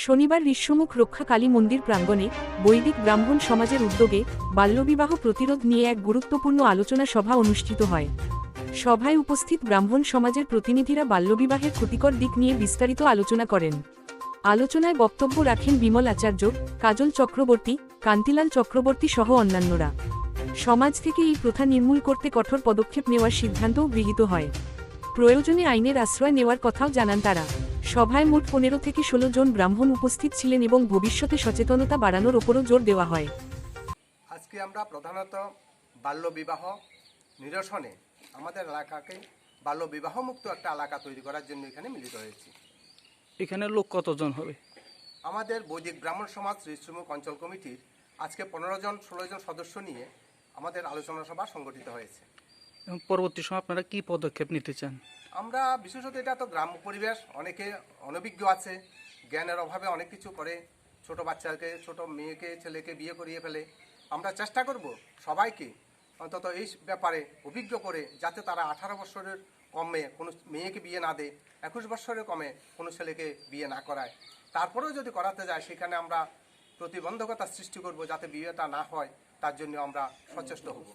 শনিবার ঋষ্যমুখ রক্ষা কালী মন্দির প্রাঙ্গণে বৈদিক ব্রাহ্মণ সমাজের উদ্যোগে বাল্যবিবাহ প্রতিরোধ নিয়ে এক গুরুত্বপূর্ণ আলোচনা সভা অনুষ্ঠিত হয়। সভায় উপস্থিত ব্রাহ্মণ সমাজের প্রতিনিধিরা বাল্যবিবাহের ক্ষতিকর দিক নিয়ে বিস্তারিত আলোচনা করেন। আলোচনায় বক্তব্য রাখেন বিমল আচার্য, কাজল চক্রবর্তী, কান্তিলাল চক্রবর্তী সহ অন্যান্যরা। সমাজ থেকে এই প্রথা নির্মূল করতে কঠোর পদক্ষেপ নেওয়ার সিদ্ধান্তও গৃহীত হয়। প্রয়োজনে আইনের আশ্রয় নেওয়ার কথাও জানান তারা। সভায় মোট 15 থেকে 16 জন ব্রাহ্মণ উপস্থিত ছিলেন এবং ভবিষ্যতে সচেতনতা বাড়ানোর ওপরও জোর দেওয়া হয়। আজকে আমরা প্রধানত বাল্যবিবাহ নিরসনে আমাদের এলাকাকে বাল্যবিবাহ মুক্ত একটা এলাকা তৈরি করার জন্য এখানে মিলিত হয়েছি। এখানে লোক কতজন হবে? আমাদের বৈদিক ব্রাহ্মণ সমাজ ঋষ্যমুখ অঞ্চল কমিটির আজকে 15-16 জন সদস্য নিয়ে আমাদের আলোচনা সভা সংগঠিত হয়েছে। এবং পরবর্তী সময় আপনারা কি পদক্ষেপ নিতে চান? আমরা বিশেষত এটা তো গ্রাম্য পরিবেশ, অনেকে অনভিজ্ঞ আছে, জ্ঞানের অভাবে অনেক কিছু করে, ছোট বাচ্চাকে, ছোট মেয়েকে, ছেলেকে বিয়ে করিয়ে ফেলে। আমরা চেষ্টা করব সবাইকে অন্তত এই ব্যাপারে অভিজ্ঞ করে, যাতে তারা 18 বছরের কমে কোনো মেয়েকে বিয়ে না দেয়, 21 বছরের কমে কোনো ছেলেকে বিয়ে না করায়। তারপরেও যদি করাতে যায় সেখানে আমরা প্রতিবন্ধকতা সৃষ্টি করব, যাতে বিয়েটা না হয়, তার জন্য আমরা সচেষ্ট হব।